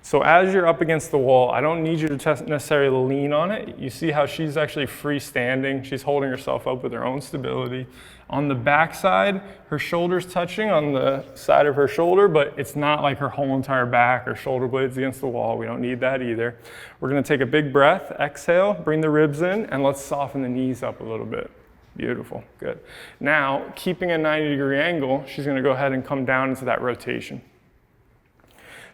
So as you're up against the wall, I don't need you to necessarily lean on it. You see how she's actually freestanding. She's holding herself up with her own stability. On the back side, her shoulder's touching on the side of her shoulder, but it's not like her whole entire back or shoulder blades against the wall. We don't need that either. We're gonna take a big breath, exhale, bring the ribs in, and let's soften the knees up a little bit. Beautiful, good. Now, keeping a 90-degree angle, she's gonna go ahead and come down into that rotation.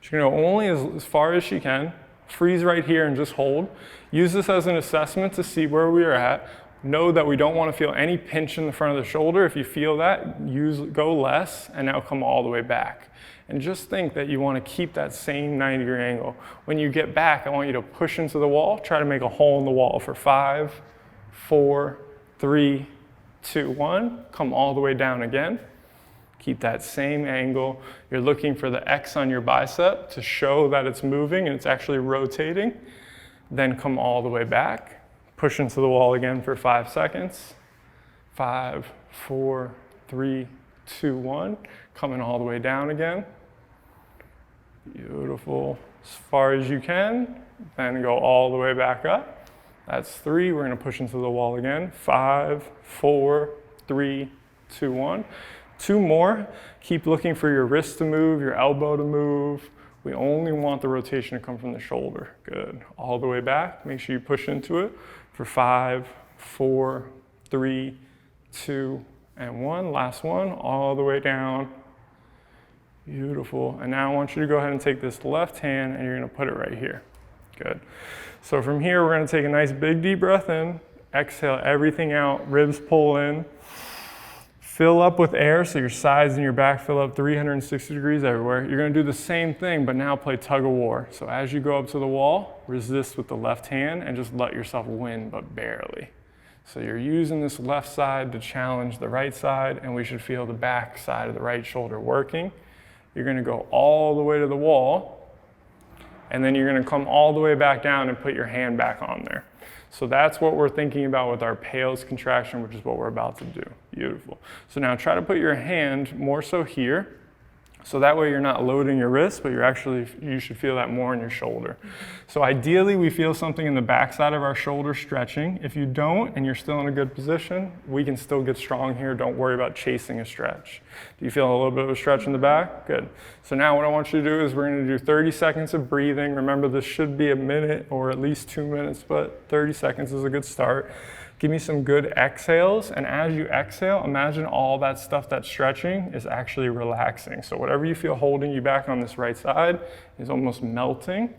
She's gonna go only as far as she can, freeze right here and just hold. Use this as an assessment to see where we are at. Know that we don't wanna feel any pinch in the front of the shoulder. If you feel that, go less and now come all the way back. And just think that you wanna keep that same 90-degree angle. When you get back, I want you to push into the wall, try to make a hole in the wall for 5, 4, 3, 2, 1. Come all the way down again. Keep that same angle. You're looking for the X on your bicep to show that it's moving and it's actually rotating. Then come all the way back. Push into the wall again for 5 seconds. 5, 4, 3, 2, 1. Coming all the way down again. Beautiful. As far as you can. Then go all the way back up. That's 3. We're going to push into the wall again. 5, 4, 3, 2, 1. 2 more. Keep looking for your wrist to move, your elbow to move. We only want the rotation to come from the shoulder. Good. All the way back. Make sure you push into it for 5, 4, 3, 2, and 1. Last one. All the way down. Beautiful. And now I want you to go ahead and take this left hand and you're going to put it right here. Good. So from here, we're going to take a nice big deep breath in. Exhale everything out. Ribs pull in. Fill up with air, so your sides and your back fill up 360 degrees everywhere. You're gonna do the same thing, but now play tug of war. So as you go up to the wall, resist with the left hand and just let yourself win, but barely. So you're using this left side to challenge the right side, and we should feel the back side of the right shoulder working. You're gonna go all the way to the wall, and then you're gonna come all the way back down and put your hand back on there. So that's what we're thinking about with our pales contraction, which is what we're about to do. Beautiful. So now try to put your hand more so here. So that way you're not loading your wrist, but you should feel that more in your shoulder. So ideally we feel something in the backside of our shoulder stretching. If you don't and you're still in a good position, we can still get strong here. Don't worry about chasing a stretch. Do you feel a little bit of a stretch in the back? Good. So now what I want you to do is we're gonna do 30 seconds of breathing. Remember, this should be a minute or at least 2 minutes, but 30 seconds is a good start. Give me some good exhales, and as you exhale, imagine all that stuff that's stretching is actually relaxing. So whatever you feel holding you back on this right side is almost melting.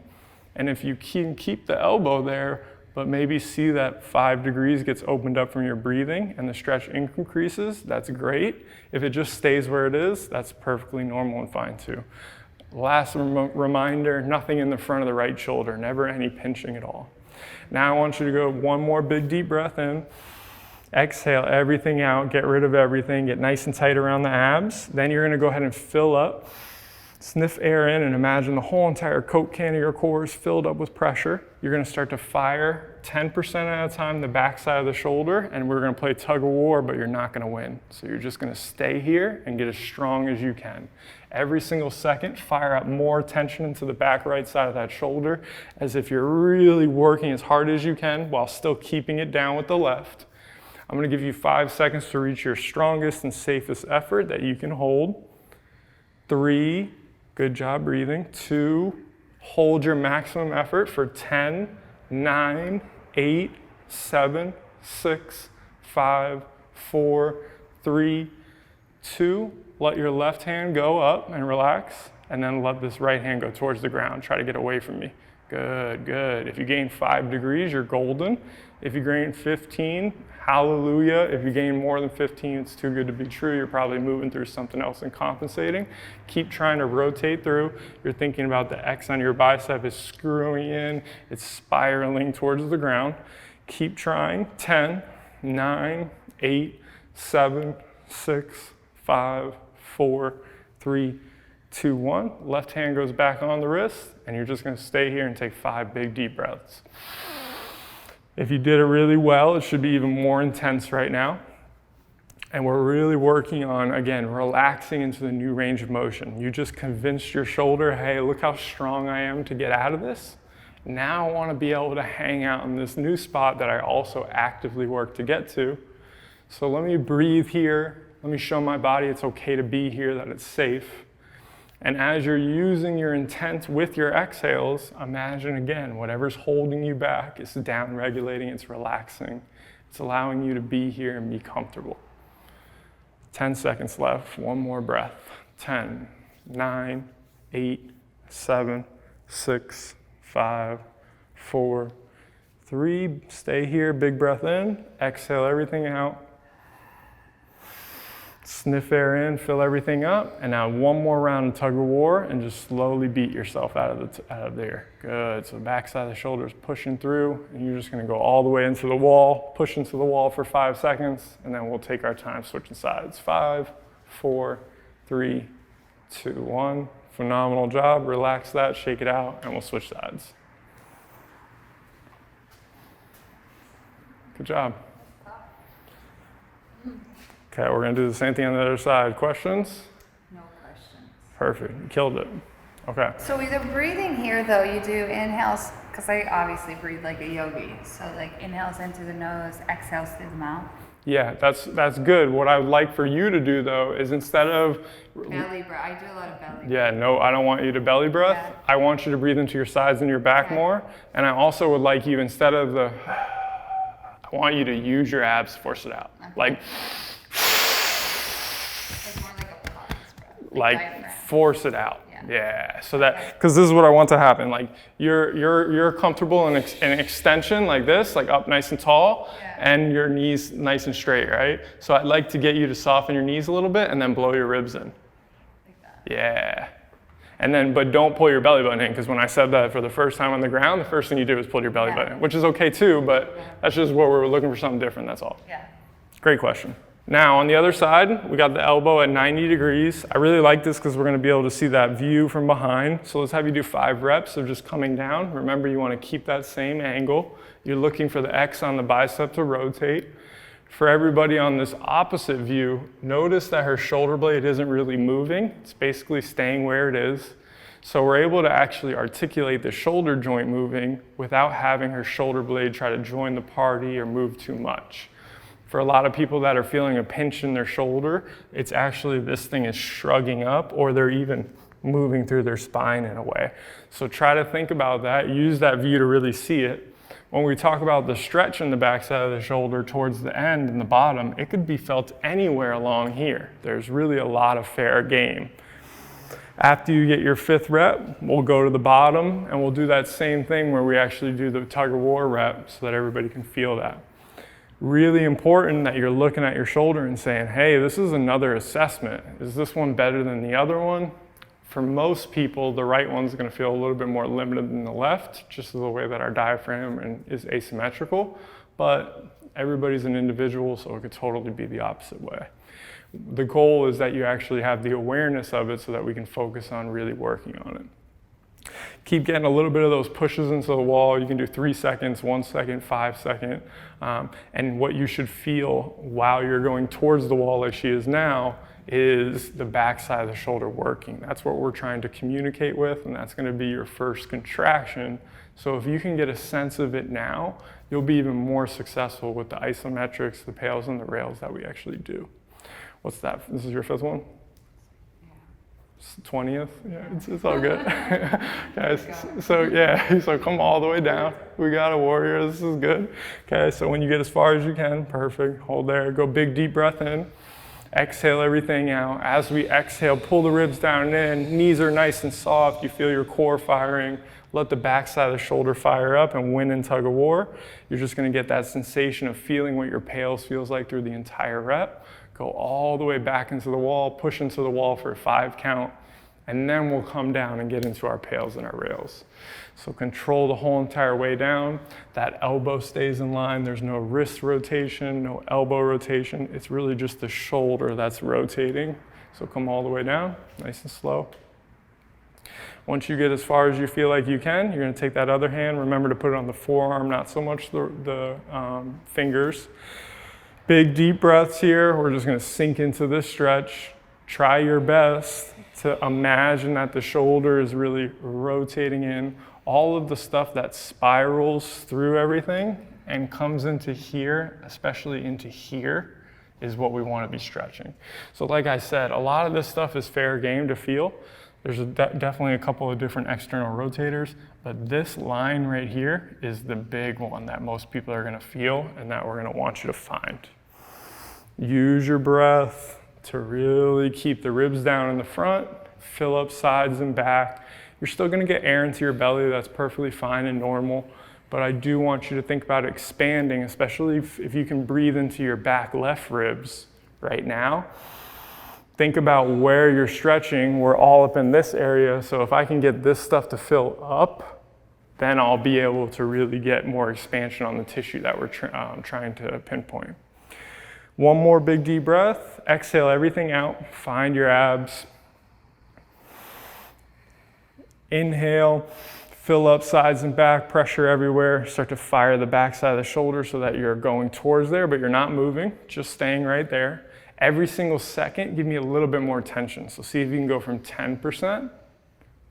And if you can keep the elbow there, but maybe see that 5 degrees gets opened up from your breathing and the stretch increases, that's great. If it just stays where it is, that's perfectly normal and fine too. Last reminder, nothing in the front of the right shoulder, never any pinching at all. Now I want you to go one more big deep breath in. Exhale everything out, get rid of everything, get nice and tight around the abs. Then you're gonna go ahead and fill up, sniff air in, and imagine the whole entire Coke can of your core is filled up with pressure. You're gonna start to fire 10% at a time the backside of the shoulder, and we're gonna play tug of war, but you're not gonna win. So you're just gonna stay here and get as strong as you can. Every single second, fire up more tension into the back right side of that shoulder, as if you're really working as hard as you can while still keeping it down with the left. I'm gonna give you 5 seconds to reach your strongest and safest effort that you can hold. 3, good job breathing. 2, hold your maximum effort for 10, 9, 8, 7, 6, 5, 4, 3, 2. Let your left hand go up and relax, and then let this right hand go towards the ground. Try to get away from me. Good, good. If you gain 5 degrees, you're golden. If you gain 15, hallelujah. If you gain more than 15, it's too good to be true. You're probably moving through something else and compensating. Keep trying to rotate through. You're thinking about the X on your bicep is screwing in. It's spiraling towards the ground. Keep trying. 10, 9, 8, 7, 6, 5, 4, 3, 2, 1. Left hand goes back on the wrist, and you're just gonna stay here and take 5 big deep breaths. If you did it really well, it should be even more intense right now. And we're really working on, again, relaxing into the new range of motion. You just convinced your shoulder, hey, look how strong I am to get out of this. Now I want to be able to hang out in this new spot that I also actively work to get to. So let me breathe here. Let me show my body it's okay to be here, that it's safe. And as you're using your intent with your exhales, imagine again, whatever's holding you back is down regulating, it's relaxing. It's allowing you to be here and be comfortable. 10 seconds left, one more breath. 10, 9, 8, 7, 6, 5, 4, 3. Stay here, big breath in. Exhale everything out. Sniff air in, fill everything up. And now one more round of tug of war and just slowly beat yourself out of there. Good, so backside of the shoulders pushing through, and you're just gonna go all the way into the wall, push into the wall for 5 seconds, and then we'll take our time switching sides. 5, 4, 3, 2, 1. Phenomenal job, relax that, shake it out, and we'll switch sides. Good job. Okay, we're gonna do the same thing on the other side. Questions? No questions. Perfect, you killed it. Okay. So with the breathing here though, you do inhales, because I obviously breathe like a yogi. So like inhales into the nose, exhales through the mouth. Yeah, that's good. What I would like for you to do though is instead of Belly breath. I do a lot of belly breath. Yeah, no, I don't want you to belly breath. Yeah. I want you to breathe into your sides and your back Okay. more. And I also would like you, instead of the, I want you to use your abs, force it out. Okay. Like More like a pause breath. like diaphragm. force it out. Yeah. Yeah. So that, because this is what I want to happen. Like you're comfortable in an extension like this, like up nice and tall, Yeah. and your knees nice and straight, right? So I'd like to get you to soften your knees a little bit and then blow your ribs in. Like that. Yeah. And then, but don't pull your belly button in, because when I said that for the first time on the ground, the first thing you do is pull your belly Yeah. button in, which is okay too, but that's just what we're looking for, something different, that's all. Yeah. Great question. Now on the other side, we got the elbow at 90 degrees. I really like this because we're gonna be able to see that view from behind. So let's have you do 5 reps of just coming down. Remember, you wanna keep that same angle. You're looking for the X on the bicep to rotate. For everybody on this opposite view, notice that her shoulder blade isn't really moving. It's basically staying where it is. So we're able to actually articulate the shoulder joint moving without having her shoulder blade try to join the party or move too much. For a lot of people that are feeling a pinch in their shoulder, it's actually this thing is shrugging up, or they're even moving through their spine in a way. So try to think about that, use that view to really see it. When we talk about the stretch in the backside of the shoulder towards the end and the bottom, it could be felt anywhere along here. There's really a lot of fair game. After you get your 5th rep, we'll go to the bottom and we'll do that same thing where we actually do the tug of war rep so that everybody can feel that. Really important that you're looking at your shoulder and saying, hey, this is another assessment. Is this one better than the other one? For most people, the right one's gonna feel a little bit more limited than the left, just the way that our diaphragm is asymmetrical, but everybody's an individual, so it could totally be the opposite way. The goal is that you actually have the awareness of it so that we can focus on really working on it. Keep getting a little bit of those pushes into the wall. You can do 3 seconds, 1 second, 5 seconds. And what you should feel while you're going towards the wall like she is now is the backside of the shoulder working. That's what we're trying to communicate with, and that's gonna be your first contraction. So if you can get a sense of it now, you'll be even more successful with the isometrics, the pails, and the rails that we actually do. What's that? This is your 5th one? 20th? Yeah, it's all good. Guys, so yeah, so come all the way down. We got a warrior, this is good. Okay, so when you get as far as you can, perfect, hold there, go big deep breath in. Exhale everything out. As we exhale, pull the ribs down and in, knees are nice and soft, you feel your core firing. Let the backside of the shoulder fire up and win in tug of war. You're just gonna get that sensation of feeling what your pails feels like through the entire rep. Go all the way back into the wall, push into the wall for a 5 count, and then we'll come down and get into our pails and our rails. So control the whole entire way down. That elbow stays in line. There's no wrist rotation, no elbow rotation. It's really just the shoulder that's rotating. So come all the way down, nice and slow. Once you get as far as you feel like you can, you're gonna take that other hand. Remember to put it on the forearm, not so much the fingers. Big deep breaths here. We're just gonna sink into this stretch. Try your best to imagine that the shoulder is really rotating in. All of the stuff that spirals through everything and comes into here, especially into here, is what we want to be stretching. So like I said, a lot of this stuff is fair game to feel. There's definitely a couple of different external rotators, but this line right here is the big one that most people are going to feel and that we're going to want you to find. Use your breath to really keep the ribs down in the front, fill up sides and back. You're still going to get air into your belly. That's perfectly fine and normal. But I do want you to think about expanding, especially if you can breathe into your back left ribs right now. Think about where you're stretching. We're all up in this area. So if I can get this stuff to fill up, then I'll be able to really get more expansion on the tissue that we're trying to pinpoint. One more big deep breath. Exhale everything out. Find your abs. Inhale, fill up sides and back, pressure everywhere. Start to fire the back side of the shoulder so that you're going towards there, but you're not moving, just staying right there. Every single second, give me a little bit more tension. So see if you can go from 10%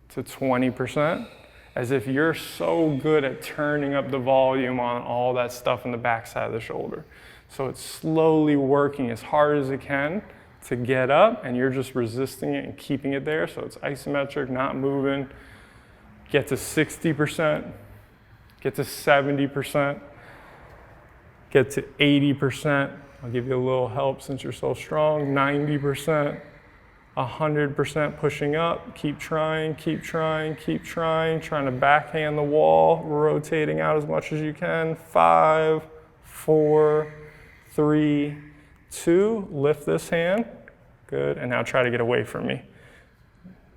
to 20%, as if you're so good at turning up the volume on all that stuff in the back side of the shoulder. So it's slowly working as hard as it can to get up, and you're just resisting it and keeping it there. So it's isometric, not moving. Get to 60%, get to 70%, get to 80%. I'll give you a little help since you're so strong. 90%, 100% pushing up. Keep trying, keep trying, keep trying. Trying to backhand the wall, rotating out as much as you can. 5, 4, 3, 2. Lift this hand. Good. And now try to get away from me.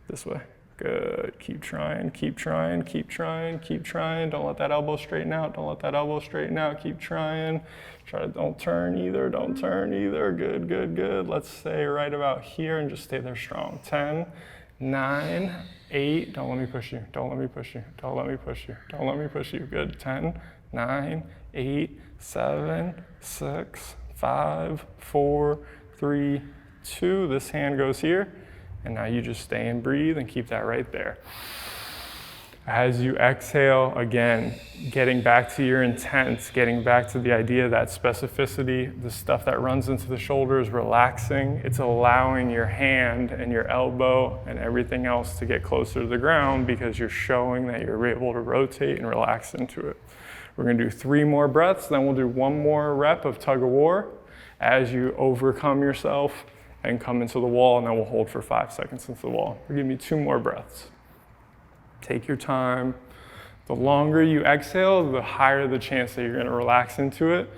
This way. Good. Keep trying, keep trying, keep trying, keep trying. Don't let that elbow straighten out. Don't let that elbow straighten out. Keep trying. Don't turn either. Don't turn either. Good, good, good. Let's stay right about here and just stay there strong. 10, 9, 8. Don't let me push you. Don't let me push you. Don't let me push you. Don't let me push you. Good. 10, 9, 8, 7, 6, 5, 4, 3, 2. This hand goes here. And now you just stay and breathe and keep that right there. As you exhale, again, getting back to your intent, getting back to the idea that specificity, the stuff that runs into the shoulder is relaxing. It's allowing your hand and your elbow and everything else to get closer to the ground because you're showing that you're able to rotate and relax into it. We're gonna do 3 more breaths, then we'll do 1 more rep of tug of war as you overcome yourself and come into the wall, and then we'll hold for 5 seconds into the wall. Give me 2 more breaths. Take your time. The longer you exhale, the higher the chance that you're gonna relax into it.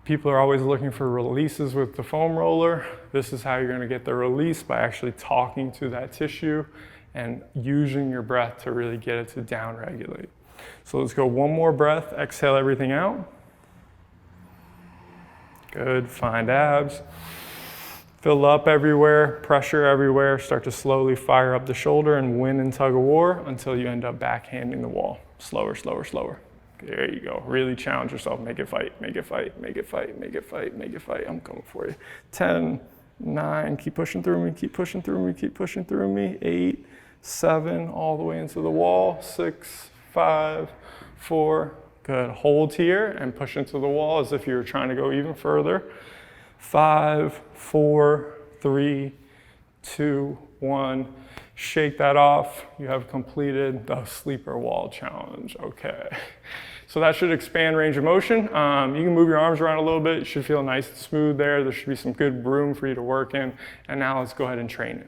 People are always looking for releases with the foam roller. This is how you're gonna get the release, by actually talking to that tissue and using your breath to really get it to down-regulate. So let's go 1 more breath. Exhale everything out. Good, find abs. Fill up everywhere, pressure everywhere. Start to slowly fire up the shoulder and win in tug of war until you end up backhanding the wall. Slower, slower, slower. There you go. Really challenge yourself. Make it fight, make it fight, make it fight, make it fight, make it fight. I'm coming for you. 10, 9, keep pushing through me, keep pushing through me, keep pushing through me. 8, 7, all the way into the wall. 6, 5, 4. Good. Hold here and push into the wall as if you were trying to go even further. 5, 4, 3, 2, 1. Shake that off. You have completed the sleeper wall challenge. Okay. So that should expand range of motion. You can move your arms around a little bit. You should feel nice and smooth there. There should be some good room for you to work in. And now let's go ahead and train it.